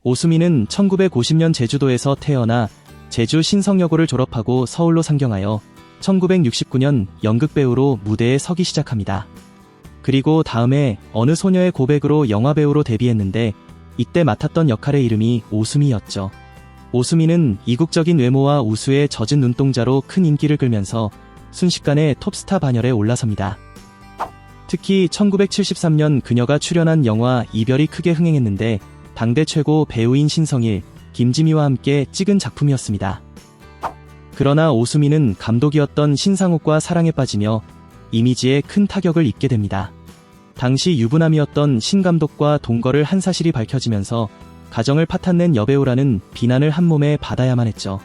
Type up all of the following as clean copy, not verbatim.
오수미는 1950년 제주도에서 태어나 제주 신성여고를 졸업하고 서울로 상경하여 1969년 연극배우로 무대에 서기 시작합니다. 그리고 다음해 어느 소녀의 고백으로 영화배우로 데뷔했는데 이때 맡았던 역할의 이름이 오수미였죠. 오수미는 이국적인 외모와 우수의 젖은 눈동자로 큰 인기를 끌면서 순식간에 톱스타 반열에 올라섭니다. 특히 1973년 그녀가 출연한 영화 이별이 크게 흥행했는데 당대 최고 배우인 신성일, 김지미와 함께 찍은 작품이었습니다. 그러나 오수미는 감독이었던 신상욱과 사랑에 빠지며 이미지에 큰 타격을 입게 됩니다. 당시 유부남이었던 신 감독과 동거를 한 사실이 밝혀지면서 가정을 파탄낸 여배우라는 비난을 한 몸에 받아야만 했죠.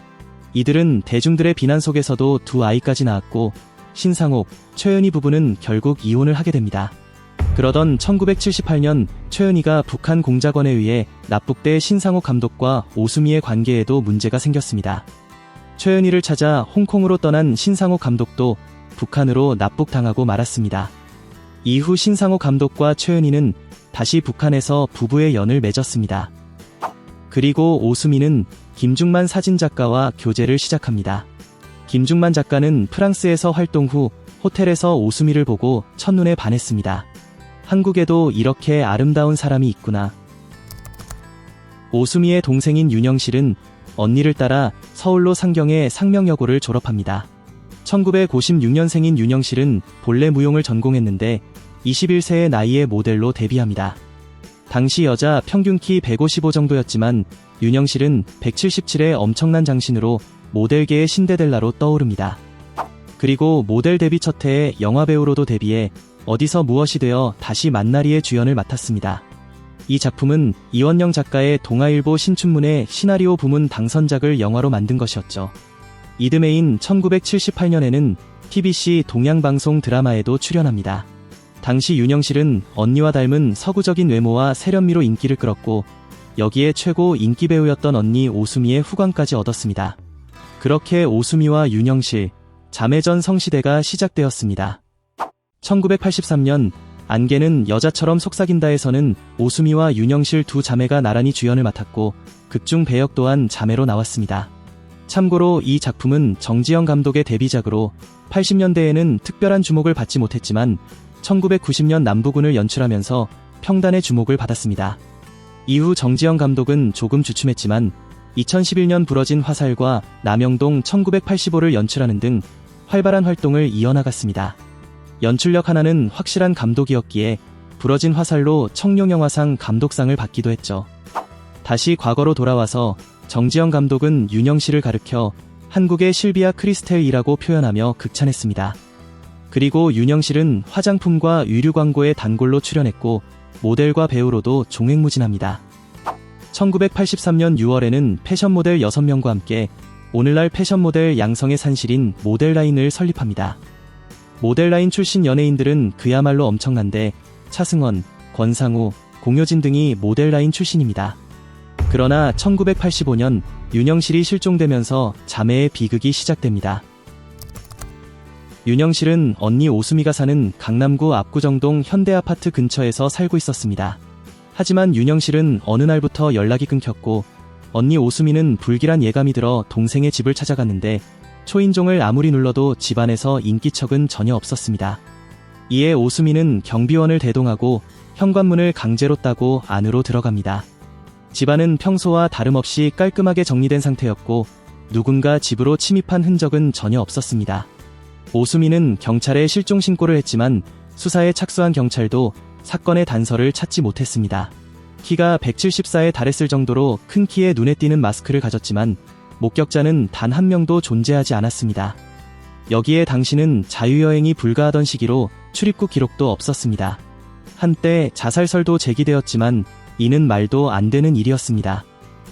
이들은 대중들의 비난 속에서도 두 아이까지 낳았고 신상욱, 최은희 부부는 결국 이혼을 하게 됩니다. 그러던 1978년 최은희가 북한 공작원에 의해 납북돼 신상욱 감독과 오수미의 관계에도 문제가 생겼습니다. 최은희를 찾아 홍콩으로 떠난 신상욱 감독도 북한으로 납북당하고 말았습니다. 이후 신상욱 감독과 최은희는 다시 북한에서 부부의 연을 맺었습니다. 그리고 오수미는 김중만 사진작가와 교제를 시작합니다. 김중만 작가는 프랑스에서 활동 후 호텔에서 오수미를 보고 첫눈에 반했습니다. 한국에도 이렇게 아름다운 사람이 있구나. 오수미의 동생인 윤영실은 언니를 따라 서울로 상경해 상명여고를 졸업합니다. 1956년생인 윤영실은 본래 무용을 전공했는데 21세의 나이에 모델로 데뷔합니다. 당시 여자 평균 키 155 정도였지만 윤영실은 177의 엄청난 장신으로 모델계의 신데렐라로 떠오릅니다. 그리고 모델 데뷔 첫 해에 영화배우로도 데뷔해 어디서 무엇이 되어 다시 만나리의 주연을 맡았습니다. 이 작품은 이원영 작가의 동아일보 신춘문예 시나리오 부문 당선작을 영화로 만든 것이었죠. 이듬해인 1978년에는 TBC 동양방송 드라마에도 출연합니다. 당시 윤영실은 언니와 닮은 서구적인 외모와 세련미로 인기를 끌었고 여기에 최고 인기 배우였던 언니 오수미의 후광까지 얻었습니다. 그렇게 오수미와 윤영실, 자매전 성시대가 시작되었습니다. 1983년 안개는 여자처럼 속삭인다에서는 오수미와 윤영실 두 자매가 나란히 주연을 맡았고 극중 배역 또한 자매로 나왔습니다. 참고로 이 작품은 정지영 감독의 데뷔작으로 80년대에는 특별한 주목을 받지 못했지만 1990년 남부군을 연출하면서 평단의 주목을 받았습니다. 이후 정지영 감독은 조금 주춤했지만 2011년 부러진 화살과 남영동 1985를 연출하는 등 활발한 활동을 이어나갔습니다. 연출력 하나는 확실한 감독이었기에 부러진 화살로 청룡영화상 감독상을 받기도 했죠. 다시 과거로 돌아와서 정지영 감독은 윤영실을 가르켜 한국의 실비아 크리스텔이라고 표현하며 극찬했습니다. 그리고 윤영실은 화장품과 의류 광고에 단골로 출연했고 모델과 배우로도 종횡무진합니다. 1983년 6월에는 패션 모델 6명과 함께 오늘날 패션 모델 양성의 산실인 모델라인을 설립합니다. 모델라인 출신 연예인들은 그야말로 엄청난데 차승원, 권상우, 공효진 등이 모델라인 출신입니다. 그러나 1985년 윤영실이 실종되면서 자매의 비극이 시작됩니다. 윤영실은 언니 오수미가 사는 강남구 압구정동 현대아파트 근처에서 살고 있었습니다. 하지만 윤영실은 어느 날부터 연락이 끊겼고 언니 오수미는 불길한 예감이 들어 동생의 집을 찾아갔는데 초인종을 아무리 눌러도 집안에서 인기척은 전혀 없었습니다. 이에 오수미는 경비원을 대동하고 현관문을 강제로 따고 안으로 들어갑니다. 집안은 평소와 다름없이 깔끔하게 정리된 상태였고 누군가 집으로 침입한 흔적은 전혀 없었습니다. 오수미는 경찰에 실종 신고를 했지만 수사에 착수한 경찰도 사건의 단서를 찾지 못했습니다. 키가 174에 달했을 정도로 큰 키에 눈에 띄는 마스크를 가졌지만 목격자는 단 한 명도 존재하지 않았습니다. 여기에 당시는 자유여행이 불가하던 시기로 출입국 기록도 없었습니다. 한때 자살설도 제기되었지만 이는 말도 안 되는 일이었습니다.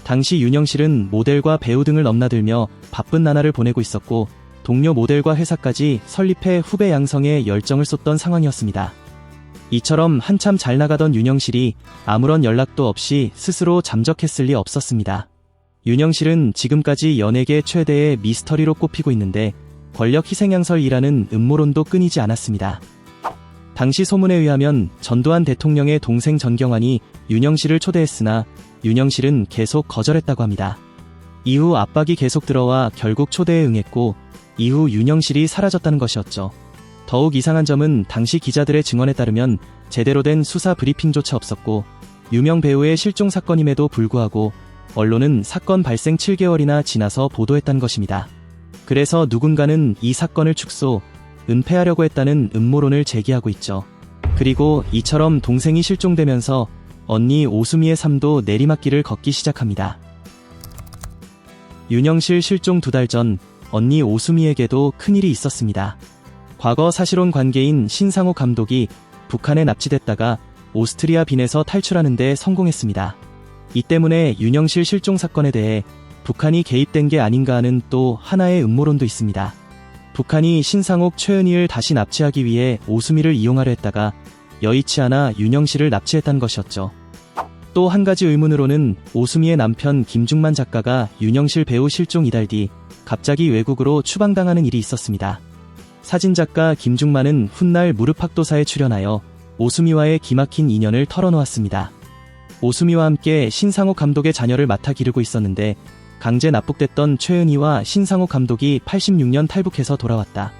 당시 윤영실은 모델과 배우 등을 넘나들며 바쁜 나날을 보내고 있었고 동료 모델과 회사까지 설립해 후배 양성에 열정을 쏟던 상황이었습니다. 이처럼 한참 잘 나가던 윤영실이 아무런 연락도 없이 스스로 잠적했을 리 없었습니다. 윤영실은 지금까지 연예계 최대의 미스터리로 꼽히고 있는데 권력 희생양설이라는 음모론도 끊이지 않았습니다. 당시 소문에 의하면 전두환 대통령의 동생 전경환이 윤영실을 초대했으나 윤영실은 계속 거절했다고 합니다. 이후 압박이 계속 들어와 결국 초대에 응했고 이후 윤영실이 사라졌다는 것이었죠. 더욱 이상한 점은 당시 기자들의 증언에 따르면 제대로 된 수사 브리핑조차 없었고 유명 배우의 실종 사건임에도 불구하고 언론은 사건 발생 7개월이나 지나서 보도했다는 것입니다. 그래서 누군가는 이 사건을 축소, 은폐하려고 했다는 음모론을 제기하고 있죠. 그리고 이처럼 동생이 실종되면서 언니 오수미의 삶도 내리막길을 걷기 시작합니다. 윤영실 실종 2달 전 언니 오수미에게도 큰일이 있었습니다. 과거 사실혼 관계인 신상호 감독이 북한에 납치됐다가 오스트리아 빈에서 탈출하는 데 성공했습니다. 이 때문에 윤영실 실종 사건에 대해 북한이 개입된 게 아닌가 하는 또 하나의 음모론도 있습니다. 북한이 신상옥 최은희를 다시 납치하기 위해 오수미를 이용하려 했다가 여의치 않아 윤영실을 납치했다는 것이었죠. 또 한 가지 의문으로는 오수미의 남편 김중만 작가가 윤영실 배우 실종 2달 뒤 갑자기 외국으로 추방당하는 일이 있었습니다. 사진작가 김중만은 훗날 무릎팍도사에 출연하여 오수미와의 기막힌 인연을 털어놓았습니다. 오수미와 함께 신상옥 감독의 자녀를 맡아 기르고 있었는데 강제 납북됐던 최은희와 신상옥 감독이 86년 탈북해서 돌아왔다.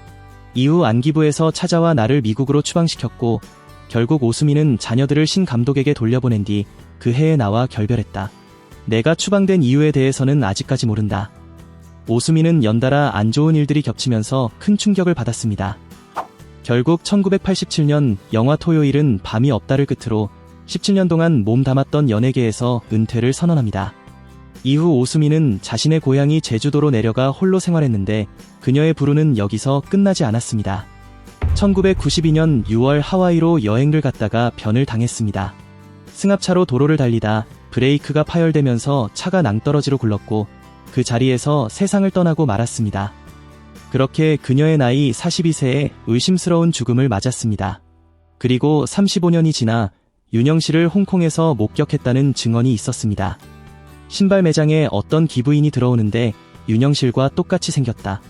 이후 안기부에서 찾아와 나를 미국으로 추방시켰고 결국 오수미는 자녀들을 신 감독에게 돌려보낸 뒤 그 해에 나와 결별했다. 내가 추방된 이유에 대해서는 아직까지 모른다. 오수미는 연달아 안 좋은 일들이 겹치면서 큰 충격을 받았습니다. 결국 1987년 영화 토요일은 밤이 없다를 끝으로 17년 동안 몸 담았던 연예계에서 은퇴를 선언합니다. 이후 오수미는 자신의 고향이 제주도로 내려가 홀로 생활했는데 그녀의 부르는 여기서 끝나지 않았습니다. 1992년 6월 하와이로 여행을 갔다가 변을 당했습니다. 승합차로 도로를 달리다 브레이크가 파열되면서 차가 낭떠러지로 굴렀고 그 자리에서 세상을 떠나고 말았습니다. 그렇게 그녀의 나이 42세에 의심스러운 죽음을 맞았습니다. 그리고 35년이 지나 윤영실을 홍콩에서 목격했다는 증언이 있었습니다. 신발 매장에 어떤 기부인이 들어오는데 윤영실과 똑같이 생겼다.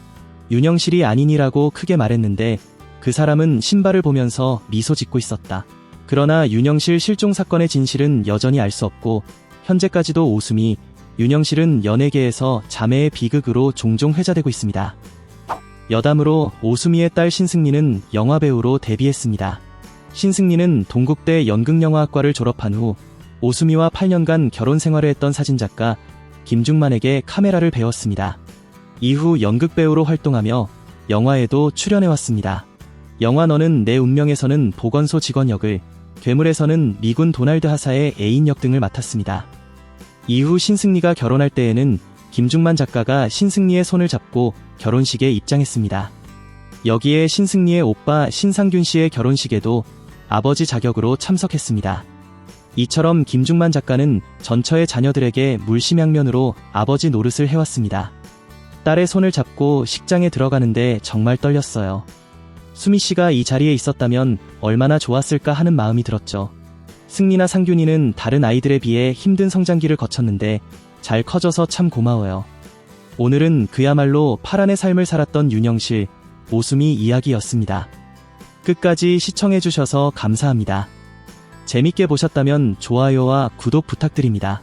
윤영실이 아니니라고 크게 말했는데 그 사람은 신발을 보면서 미소 짓고 있었다. 그러나 윤영실 실종 사건의 진실은 여전히 알 수 없고 현재까지도 오수미, 윤영실은 연예계에서 자매의 비극으로 종종 회자되고 있습니다. 여담으로 오수미의 딸 신승리는 영화배우로 데뷔했습니다. 신승리는 동국대 연극영화학과를 졸업한 후 오수미와 8년간 결혼 생활을 했던 사진작가 김중만에게 카메라를 배웠습니다. 이후 연극배우로 활동하며 영화에도 출연해왔습니다. 영화 너는 내 운명에서는 보건소 직원 역을, 괴물에서는 미군 도날드 하사의 애인 역 등을 맡았습니다. 이후 신승리가 결혼할 때에는 김중만 작가가 신승리의 손을 잡고 결혼식에 입장했습니다. 여기에 신승리의 오빠 신상균 씨의 결혼식에도 아버지 자격으로 참석했습니다. 이처럼 김중만 작가는 전처의 자녀들에게 물심양면으로 아버지 노릇을 해왔습니다. 딸의 손을 잡고 식장에 들어가는데 정말 떨렸어요. 수미 씨가 이 자리에 있었다면 얼마나 좋았을까 하는 마음이 들었죠. 승리나 상균이는 다른 아이들에 비해 힘든 성장기를 거쳤는데 잘 커져서 참 고마워요. 오늘은 그야말로 파란의 삶을 살았던 윤영실, 오수미 이야기였습니다. 끝까지 시청해주셔서 감사합니다. 재밌게 보셨다면 좋아요와 구독 부탁드립니다.